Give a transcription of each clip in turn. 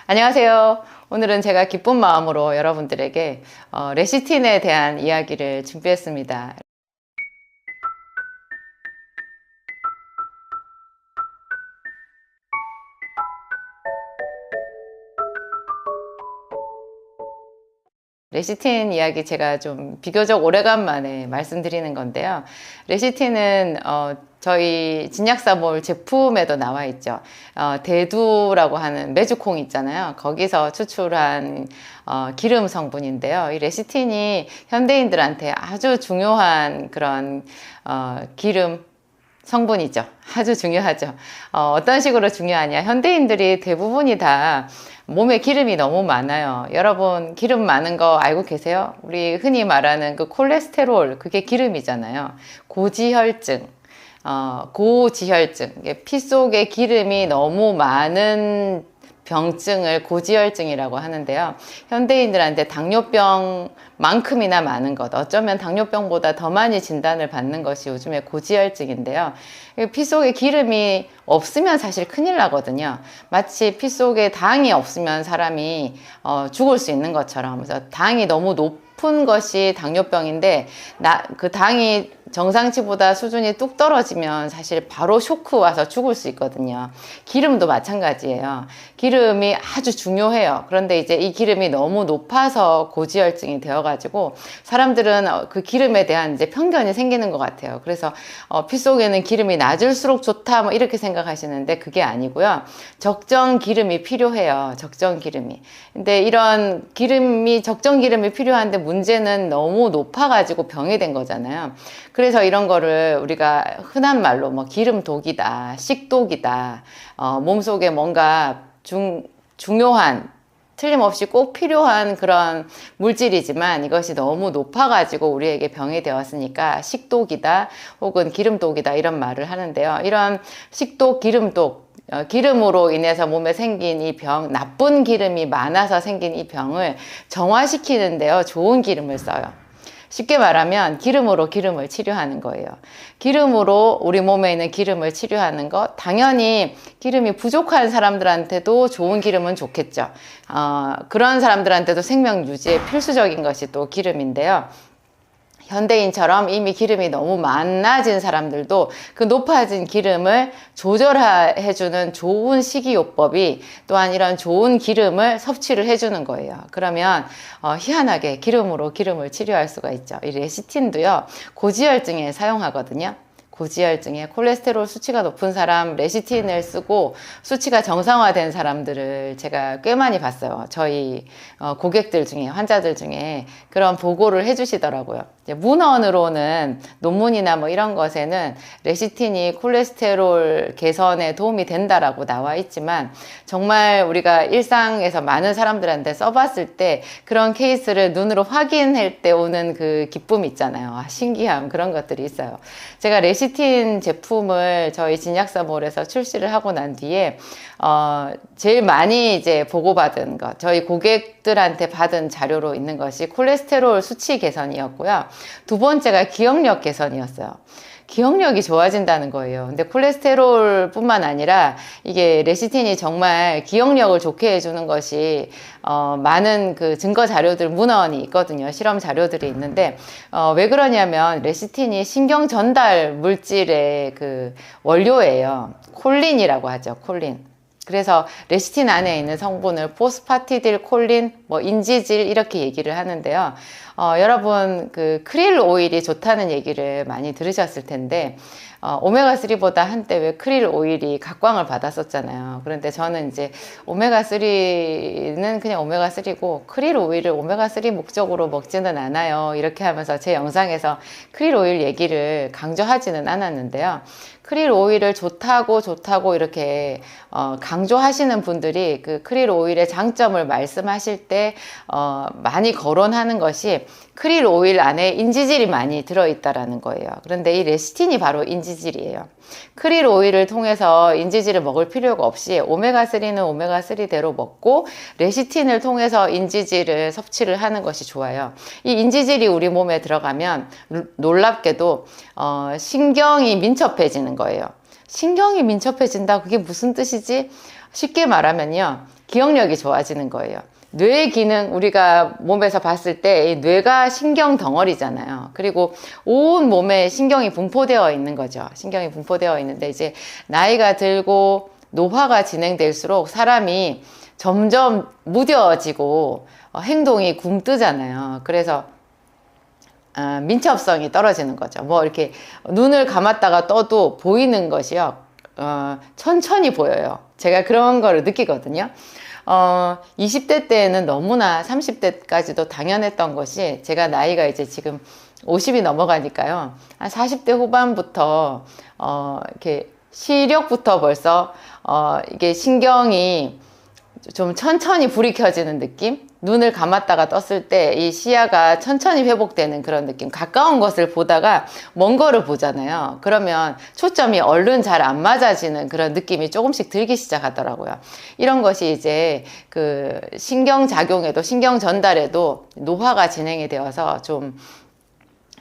안녕하세요. 오늘은 제가 기쁜 마음으로 여러분들에게 레시틴에 대한 이야기를 준비했습니다. 레시틴 이야기 제가 좀 비교적 오래간만에 말씀드리는 건데요. 레시틴은 저희 진약사몰 제품에도 나와 있죠. 대두라고 하는 메주콩 있잖아요. 거기서 추출한 기름 성분인데요. 이 레시틴이 현대인들한테 아주 중요한 그런 기름 성분이죠. 아주 중요하죠. 어떤 식으로 중요하냐. 현대인들이 대부분이 다 몸에 기름이 너무 많아요. 여러분, 기름 많은 거 알고 계세요? 우리 흔히 말하는 그 콜레스테롤, 그게 기름이잖아요. 고지혈증, 고지혈증. 피 속에 기름이 너무 많은 병증을 고지혈증이라고 하는데요. 현대인들한테 당뇨병만큼이나 많은 것, 어쩌면 당뇨병보다 더 많이 진단을 받는 것이 요즘에 고지혈증인데요. 피 속에 기름이 없으면 사실 큰일 나거든요. 마치 피 속에 당이 없으면 사람이 죽을 수 있는 것처럼. 그래서 당이 너무 높은 것이 당뇨병인데 그 당이 정상치보다 수준이 뚝 떨어지면 사실 바로 쇼크 와서 죽을 수 있거든요. 기름도 마찬가지예요. 기름이 아주 중요해요. 그런데 이제 이 기름이 너무 높아서 고지혈증이 되어가지고 사람들은 그 기름에 대한 이제 편견이 생기는 것 같아요. 그래서 피 속에는 기름이 낮을수록 좋다 뭐 이렇게 생각하시는데 그게 아니고요. 적정 기름이 필요해요. 적정 기름이. 근데 이런 기름이 적정 기름이 필요한데 문제는 너무 높아가지고 병이 된 거잖아요. 그래서 이런 거를 우리가 흔한 말로 뭐 기름독이다, 식독이다, 몸속에 뭔가 중요한, 틀림없이 꼭 필요한 그런 물질이지만 이것이 너무 높아가지고 우리에게 병이 되었으니까 식독이다 혹은 기름독이다 이런 말을 하는데요. 이런 식독, 기름독, 기름으로 인해서 몸에 생긴 이 병, 나쁜 기름이 많아서 생긴 이 병을 정화시키는데요. 좋은 기름을 써요. 쉽게 말하면 기름으로 기름을 치료하는 거예요. 기름으로 우리 몸에 있는 기름을 치료하는 것, 당연히 기름이 부족한 사람들한테도 좋은 기름은 좋겠죠. 그런 사람들한테도 생명 유지에 필수적인 것이 또 기름인데요. 현대인처럼 이미 기름이 너무 많아진 사람들도 그 높아진 기름을 조절해주는 좋은 식이요법이 또한 이런 좋은 기름을 섭취를 해주는 거예요. 그러면 희한하게 기름으로 기름을 치료할 수가 있죠. 이 레시틴도요, 고지혈증에 사용하거든요. 고지혈증에 콜레스테롤 수치가 높은 사람 레시틴을 쓰고 수치가 정상화된 사람들을 제가 꽤 많이 봤어요. 저희 고객들 중에, 환자들 중에 그런 보고를 해주시더라고요. 문헌으로는 논문이나 뭐 이런 것에는 레시틴이 콜레스테롤 개선에 도움이 된다라고 나와 있지만 정말 우리가 일상에서 많은 사람들한테 써봤을 때 그런 케이스를 눈으로 확인할 때 오는 그 기쁨 있잖아요. 신기함, 그런 것들이 있어요. 제가 레시틴 제품을 저희 진약사몰에서 출시를 하고 난 뒤에 제일 많이 이제 보고받은 것, 저희 고객들한테 받은 자료로 있는 것이 콜레스테롤 수치 개선이었고요. 두 번째가 기억력 개선이었어요. 기억력이 좋아진다는 거예요. 근데 콜레스테롤 뿐만 아니라 이게 레시틴이 정말 기억력을 좋게 해주는 것이 많은 그 증거 자료들, 문헌이 있거든요. 실험 자료들이 있는데 왜 그러냐면 레시틴이 신경 전달 물질의 그 원료예요. 콜린이라고 하죠. 콜린. 그래서 레시틴 안에 있는 성분을 포스파티딜 콜린, 뭐 인지질 이렇게 얘기를 하는데요. 여러분 그 크릴 오일이 좋다는 얘기를 많이 들으셨을 텐데 오메가3보다 한때 왜 크릴 오일이 각광을 받았었잖아요. 그런데 저는 이제 오메가3는 그냥 오메가3고 크릴 오일을 오메가3 목적으로 먹지는 않아요. 이렇게 하면서 제 영상에서 크릴 오일 얘기를 강조하지는 않았는데요. 크릴 오일을 좋다고 이렇게 강조하시는 분들이 그 크릴 오일의 장점을 말씀하실 때 많이 거론하는 것이 크릴 오일 안에 인지질이 많이 들어있다라는 거예요. 그런데 이 레시틴이 바로 인지질이에요. 크릴 오일을 통해서 인지질을 먹을 필요가 없이 오메가3는 오메가3대로 먹고 레시틴을 통해서 인지질을 섭취를 하는 것이 좋아요. 이 인지질이 우리 몸에 들어가면 놀랍게도 신경이 민첩해지는 거예요. 신경이 민첩해진다? 그게 무슨 뜻이지? 쉽게 말하면요. 기억력이 좋아지는 거예요. 뇌의 기능, 우리가 몸에서 봤을 때 이 뇌가 신경 덩어리잖아요. 그리고 온 몸에 신경이 분포되어 있는 거죠. 신경이 분포되어 있는데 이제 나이가 들고 노화가 진행될수록 사람이 점점 무뎌지고 행동이 굼뜨잖아요. 그래서 민첩성이 떨어지는 거죠. 뭐 이렇게 눈을 감았다가 떠도 보이는 것이요. 천천히 보여요. 제가 그런 거를 느끼거든요. 20대 때에는 너무나 30대까지도 당연했던 것이 제가 나이가 이제 지금 50이 넘어가니까요. 한 40대 후반부터, 이렇게 시력부터 벌써, 이게 신경이 좀 천천히 불이 켜지는 느낌? 눈을 감았다가 떴을 때 이 시야가 천천히 회복되는 그런 느낌. 가까운 것을 보다가 먼 거를 보잖아요. 그러면 초점이 얼른 잘 안 맞아지는 그런 느낌이 조금씩 들기 시작하더라고요. 이런 것이 이제 그 신경작용에도, 신경 전달에도 노화가 진행이 되어서 좀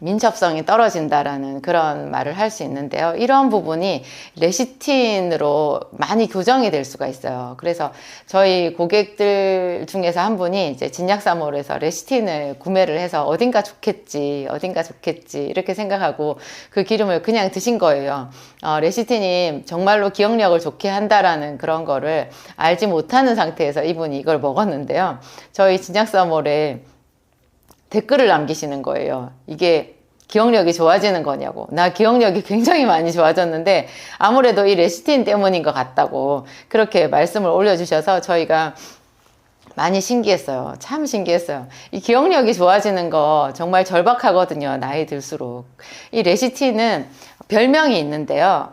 민첩성이 떨어진다라는 그런 말을 할 수 있는데요. 이런 부분이 레시틴으로 많이 교정이 될 수가 있어요. 그래서 저희 고객들 중에서 한 분이 이제 진약사몰에서 레시틴을 구매를 해서 어딘가 좋겠지 이렇게 생각하고 그 기름을 그냥 드신 거예요. 레시틴이 정말로 기억력을 좋게 한다라는 그런 거를 알지 못하는 상태에서 이분이 이걸 먹었는데요. 저희 진약사몰에 댓글을 남기시는 거예요. 이게 기억력이 좋아지는 거냐고. 나 기억력이 굉장히 많이 좋아졌는데 아무래도 이 레시틴 때문인 것 같다고 그렇게 말씀을 올려주셔서 저희가 많이 신기했어요. 참 신기했어요. 이 기억력이 좋아지는 거 정말 절박하거든요. 나이 들수록. 이 레시틴은 별명이 있는데요.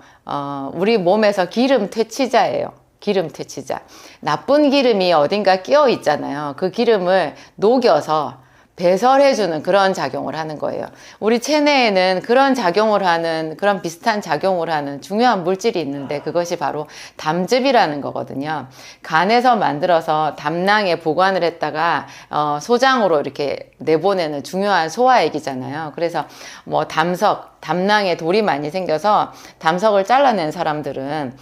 우리 몸에서 기름 퇴치자예요. 기름 퇴치자. 나쁜 기름이 어딘가 끼어 있잖아요. 그 기름을 녹여서 배설해주는 그런 작용을 하는 거예요. 우리 체내에는 그런 작용을 하는, 그런 비슷한 작용을 하는 중요한 물질이 있는데 그것이 바로 담즙이라는 거거든요. 간에서 만들어서 담낭에 보관을 했다가 소장으로 이렇게 내보내는 중요한 소화액이잖아요. 그래서 뭐 담낭에 돌이 많이 생겨서 담석을 잘라낸 사람들은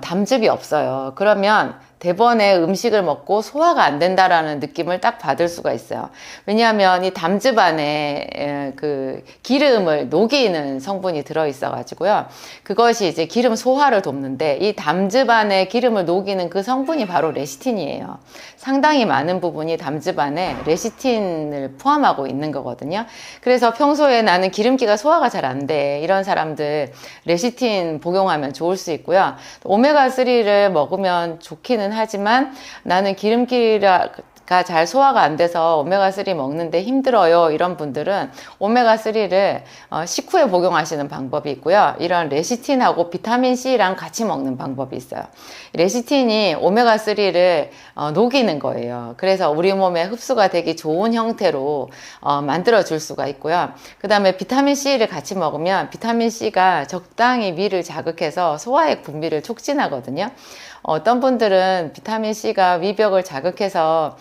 담즙이 없어요. 그러면 대번에 음식을 먹고 소화가 안 된다라는 느낌을 딱 받을 수가 있어요. 왜냐하면 이 담즙 안에 그 기름을 녹이는 성분이 들어있어 가지고요. 그것이 이제 기름 소화를 돕는데 이 담즙 안에 기름을 녹이는 그 성분이 바로 레시틴이에요. 상당히 많은 부분이 담즙 안에 레시틴을 포함하고 있는 거거든요. 그래서 평소에 나는 기름기가 소화가 잘 안 돼. 이런 사람들 레시틴 복용하면 좋을 수 있고요. 오메가3를 먹으면 좋기는 하지만 나는 기름기가 잘 소화가 안 돼서 오메가3 먹는데 힘들어요. 이런 분들은 오메가3를 식후에 복용하시는 방법이 있고요. 이런 레시틴하고 비타민C랑 같이 먹는 방법이 있어요. 레시틴이 오메가3를 녹이는 거예요. 그래서 우리 몸에 흡수가 되기 좋은 형태로 만들어 줄 수가 있고요. 그 다음에 비타민C를 같이 먹으면 비타민C가 적당히 위를 자극해서 소화액 분비를 촉진하거든요. 어떤 분들은 비타민C가 위벽을 자극해서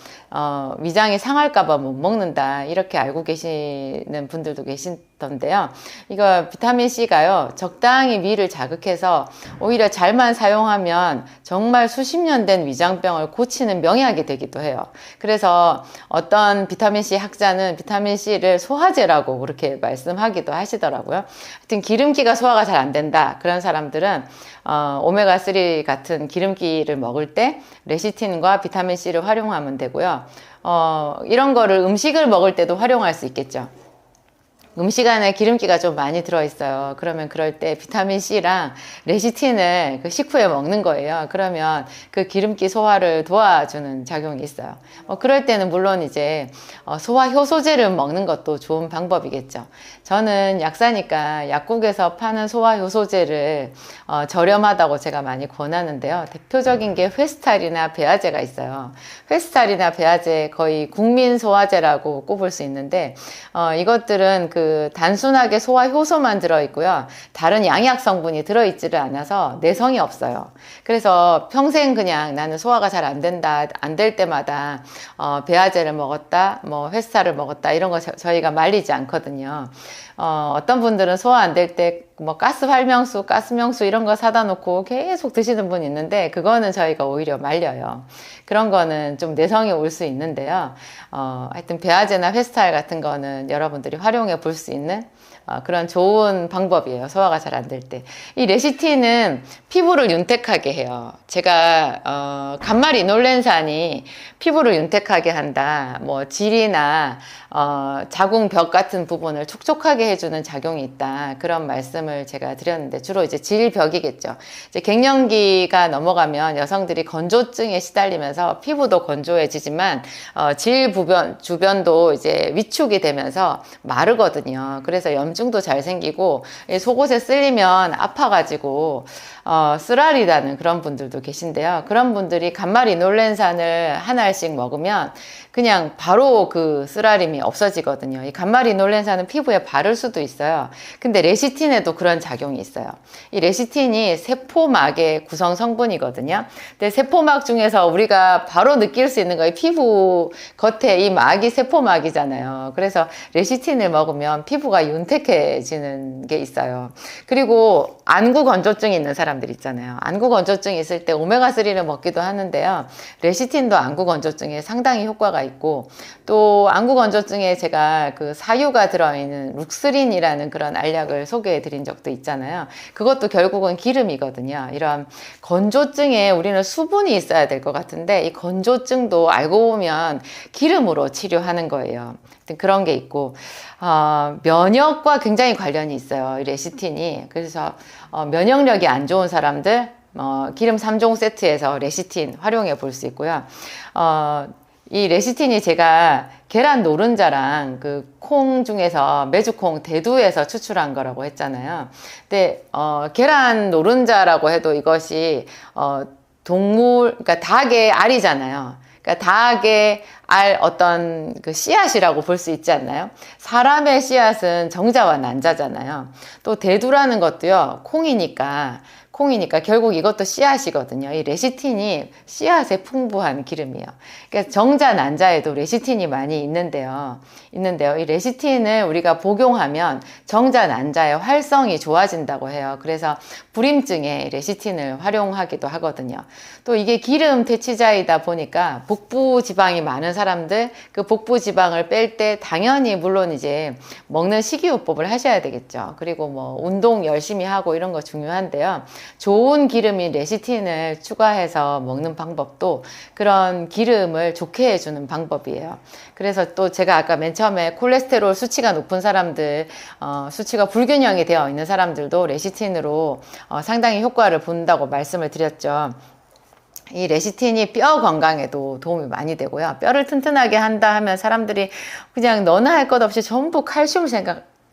위장이 상할까봐 못 먹는다 이렇게 알고 계시는 분들도 계시던데요. 이거 비타민C가요 적당히 위를 자극해서 오히려 잘만 사용하면 정말 수십 년 된 위장병을 고치는 명약이 되기도 해요. 그래서 어떤 비타민C 학자는 비타민C를 소화제라고 그렇게 말씀하기도 하시더라고요. 하여튼 기름기가 소화가 잘 안 된다 그런 사람들은 오메가3 같은 기름기를 먹을 때 레시틴과 비타민C를 활용하면 되고요. 이런 거를 음식을 먹을 때도 활용할 수 있겠죠. 음식 안에 기름기가 좀 많이 들어있어요. 그러면 그럴 때 비타민C랑 레시틴을 그 식후에 먹는 거예요. 그러면 그 기름기 소화를 도와주는 작용이 있어요. 그럴 때는 물론 이제 소화 효소제를 먹는 것도 좋은 방법이겠죠. 저는 약사니까 약국에서 파는 소화 효소제를 저렴하다고 제가 많이 권하는데요. 대표적인 게 회스탈이나 베아제가 있어요. 회스탈이나 베아제 거의 국민 소화제라고 꼽을 수 있는데 이것들은 그 단순하게 소화 효소만 들어있고요. 다른 양약 성분이 들어있지를 않아서 내성이 없어요. 그래서 평생 그냥 나는 소화가 잘 안 된다, 안 될 때마다 베아제를 먹었다, 뭐 회스탈을 먹었다 이런 거 저희가 말리지 않거든요. 어떤 분들은 소화 안 될 때 뭐 가스 활명수, 가스명수 이런 거 사다 놓고 계속 드시는 분 있는데 그거는 저희가 오히려 말려요. 그런 거는 좀 내성이 올 수 있는데요. 하여튼 배아제나 페스탈 같은 거는 여러분들이 활용해 볼 수 있는 그런 좋은 방법이에요. 소화가 잘 안 될 때. 이 레시틴은 피부를 윤택하게 해요. 제가 감마리놀렌산이 피부를 윤택하게 한다. 뭐 질이나 자궁벽 같은 부분을 촉촉하게 해주는 작용이 있다. 그런 말씀을 제가 드렸는데 주로 이제 질벽이겠죠. 이제 갱년기가 넘어가면 여성들이 건조증에 시달리면서 피부도 건조해지지만 질 주변도 이제 위축이 되면서 마르거든요. 그래서 염증도 잘 생기고 속옷에 쓸리면 아파가지고 쓰라리다는 그런 분들도 계신데요. 그런 분들이 감마리놀렌산을 한 알씩 먹으면 그냥 바로 그 쓰라림이 없어지거든요. 이 감마리놀렌산은 피부에 바를 수도 있어요. 근데 레시틴에도 그런 작용이 있어요. 이 레시틴이 세포막의 구성 성분이거든요. 근데 세포막 중에서 우리가 바로 느낄 수 있는 거예요. 피부 겉에 이 막이 세포막이잖아요. 그래서 레시틴을 먹으면 피부가 윤택해지는 게 있어요. 그리고 안구 건조증이 있는 사람들 있잖아요. 안구 건조증이 있을 때 오메가3를 먹기도 하는데요. 레시틴도 안구 건조증에 상당히 효과가 있고, 또 안구 건조증에 제가 그 사유가 들어있는 룩스린이라는 그런 알약을 소개해 드린 적도 있잖아요. 그것도 결국은 기름이거든요. 이런 건조증에 우리는 수분이 있어야 될 것 같은데 이 건조증도 알고 보면 기름으로 치료하는 거예요. 그런 게 있고, 면역과 굉장히 관련이 있어요. 이 레시틴이. 그래서 면역력이 안 좋은 사람들 기름 3종 세트에서 레시틴 활용해 볼 수 있고요. 이 레시틴이 제가 계란 노른자랑 그 콩 중에서 메주콩 대두에서 추출한 거라고 했잖아요. 근데 계란 노른자라고 해도 이것이 그러니까 닭의 알이잖아요. 그러니까 닭의 알 어떤 그 씨앗이라고 볼 수 있지 않나요? 사람의 씨앗은 정자와 난자잖아요. 또 대두라는 것도요, 콩이니까 결국 이것도 씨앗이거든요. 이 레시틴이 씨앗에 풍부한 기름이에요. 그러니까 정자, 난자에도 레시틴이 많이 있는데요. 이 레시틴을 우리가 복용하면 정자, 난자의 활성이 좋아진다고 해요. 그래서 불임증에 레시틴을 활용하기도 하거든요. 또 이게 기름 대치자이다 보니까 복부 지방이 많은 사람들, 그 복부 지방을 뺄 때 당연히 물론 이제 먹는 식이요법을 하셔야 되겠죠. 그리고 뭐 운동 열심히 하고 이런 거 중요한데요. 좋은 기름인 레시틴을 추가해서 먹는 방법도 그런 기름을 좋게 해주는 방법이에요. 그래서 또 제가 아까 맨 처음에 콜레스테롤 수치가 높은 사람들, 수치가 불균형이 되어 있는 사람들도 레시틴으로 상당히 효과를 본다고 말씀을 드렸죠. 이 레시틴이 뼈 건강에도 도움이 많이 되고요. 뼈를 튼튼하게 한다 하면 사람들이 그냥 너나 할 것 없이 전부 칼슘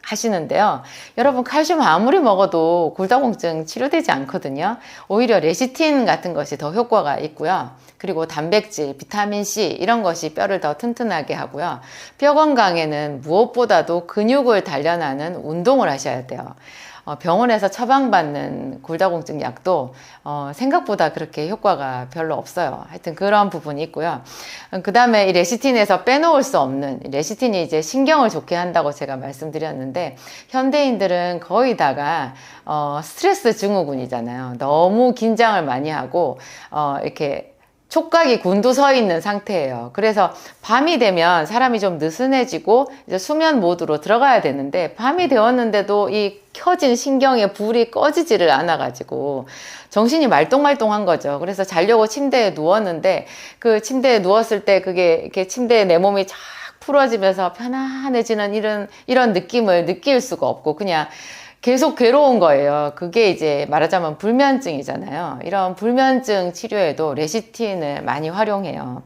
하시는데요. 여러분, 칼슘 아무리 먹어도 골다공증 치료되지 않거든요. 오히려 레시틴 같은 것이 더 효과가 있고요. 그리고 단백질, 비타민C 이런 것이 뼈를 더 튼튼하게 하고요. 뼈 건강에는 무엇보다도 근육을 단련하는 운동을 하셔야 돼요. 병원에서 처방받는 골다공증 약도 생각보다 그렇게 효과가 별로 없어요. 하여튼 그런 부분이 있고요. 그 다음에 이 레시틴에서 빼놓을 수 없는, 레시틴이 이제 신경을 좋게 한다고 제가 말씀드렸는데, 현대인들은 거의 다가 스트레스 증후군이잖아요. 너무 긴장을 많이 하고 이렇게 촉각이 곤두서 있는 상태예요. 그래서 밤이 되면 사람이 좀 느슨해지고 이제 수면 모드로 들어가야 되는데, 밤이 되었는데도 이 켜진 신경의 불이 꺼지지를 않아가지고 정신이 말똥말똥한 거죠. 그래서 자려고 침대에 누웠는데, 그 침대에 누웠을 때 그게 이렇게 침대에 내 몸이 쫙 풀어지면서 편안해지는 이런 느낌을 느낄 수가 없고 그냥 계속 괴로운 거예요. 그게 이제 말하자면 불면증이잖아요. 이런 불면증 치료에도 레시틴을 많이 활용해요.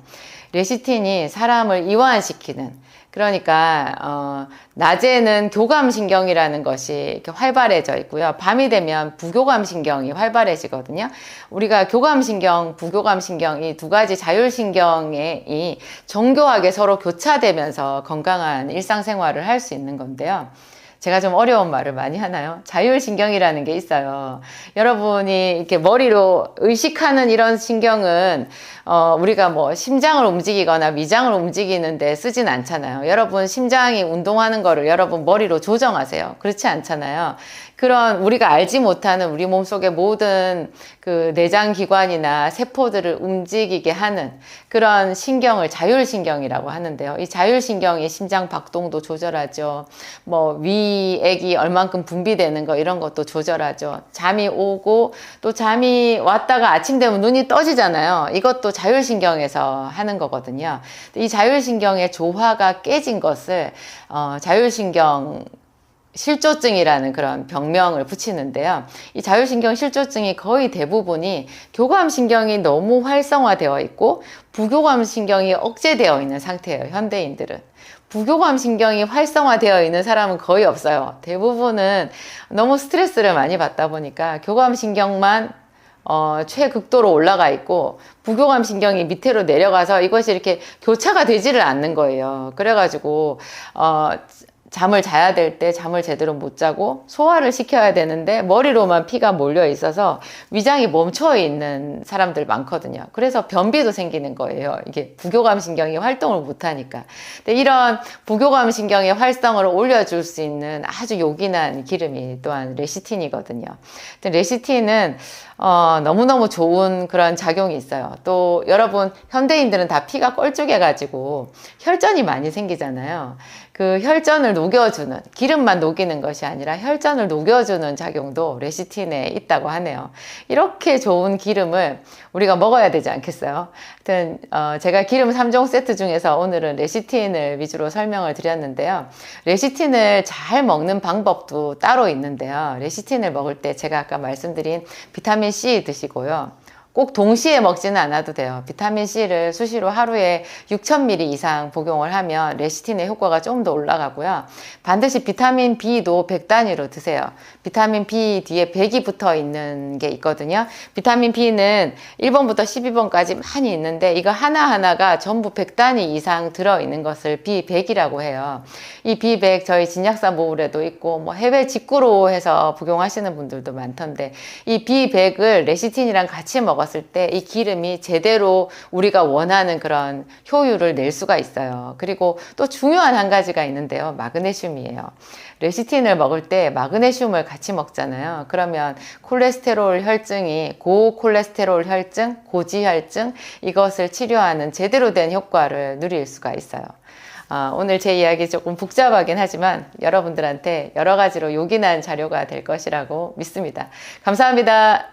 레시틴이 사람을 이완시키는, 그러니까 낮에는 교감신경이라는 것이 이렇게 활발해져 있고요. 밤이 되면 부교감신경이 활발해지거든요. 우리가 교감신경, 부교감신경 이 두 가지 자율신경이 정교하게 서로 교차되면서 건강한 일상생활을 할 수 있는 건데요. 제가 좀 어려운 말을 많이 하나요? 자율신경이라는 게 있어요. 여러분이 이렇게 머리로 의식하는 이런 신경은 우리가 뭐 심장을 움직이거나 위장을 움직이는데 쓰진 않잖아요. 여러분 심장이 운동하는 거를 여러분 머리로 조정하세요. 그렇지 않잖아요. 그런 우리가 알지 못하는 우리 몸속의 모든 그 내장 기관이나 세포들을 움직이게 하는 그런 신경을 자율신경이라고 하는데요. 이 자율신경이 심장 박동도 조절하죠. 뭐 위액이 얼만큼 분비되는 거 이런 것도 조절하죠. 잠이 오고 또 잠이 왔다가 아침 되면 눈이 떠지잖아요. 이것도 자율신경에서 하는 거거든요. 이 자율신경의 조화가 깨진 것을 자율신경 실조증이라는 그런 병명을 붙이는데요. 이 자율신경 실조증이 거의 대부분이 교감신경이 너무 활성화되어 있고 부교감신경이 억제되어 있는 상태예요. 현대인들은. 부교감신경이 활성화되어 있는 사람은 거의 없어요. 대부분은 너무 스트레스를 많이 받다 보니까 교감신경만 최극도로 올라가 있고 부교감신경이 밑으로 내려가서 이것이 이렇게 교차가 되지를 않는 거예요. 그래가지고 잠을 자야 될 때 잠을 제대로 못 자고 소화를 시켜야 되는데 머리로만 피가 몰려 있어서 위장이 멈춰 있는 사람들 많거든요. 그래서 변비도 생기는 거예요. 이게 부교감신경이 활동을 못 하니까. 근데 이런 부교감신경의 활성을 올려줄 수 있는 아주 요긴한 기름이 또한 레시틴이거든요. 근데 레시틴은 너무너무 좋은 그런 작용이 있어요. 또 여러분 현대인들은 다 피가 껄쭉해가지고 혈전이 많이 생기잖아요. 그 혈전을 녹여주는, 기름만 녹이는 것이 아니라 혈전을 녹여주는 작용도 레시틴에 있다고 하네요. 이렇게 좋은 기름을 우리가 먹어야 되지 않겠어요? 하여튼 제가 기름 3종 세트 중에서 오늘은 레시틴을 위주로 설명을 드렸는데요. 레시틴을 잘 먹는 방법도 따로 있는데요. 레시틴을 먹을 때 제가 아까 말씀드린 비타민 C 드시고요. 꼭 동시에 먹지는 않아도 돼요. 비타민C를 수시로 하루에 6,000ml 이상 복용을 하면 레시틴의 효과가 좀 더 올라가고요. 반드시 비타민 B도 100 단위로 드세요. 비타민 B 뒤에 100이 붙어 있는 게 있거든요. 비타민 B는 1번부터 12번까지 많이 있는데 이거 하나하나가 전부 100 단위 이상 들어있는 것을 B100이라고 해요. 이 B100 저희 진약사 모을에도 있고 뭐 해외 직구로 해서 복용하시는 분들도 많던데 이 B100을 레시틴이랑 같이 먹었을 때 이 기름이 제대로 우리가 원하는 그런 효율을 낼 수가 있어요. 그리고 또 중요한 한 가지가 있는데요. 마그네슘이에요. 레시틴을 먹을 때 마그네슘을 같이 먹잖아요. 그러면 콜레스테롤 혈증이 고콜레스테롤 혈증, 고지혈증 이것을 치료하는 제대로 된 효과를 누릴 수가 있어요. 오늘 제 이야기 조금 복잡하긴 하지만 여러분들한테 여러 가지로 요긴한 자료가 될 것이라고 믿습니다. 감사합니다.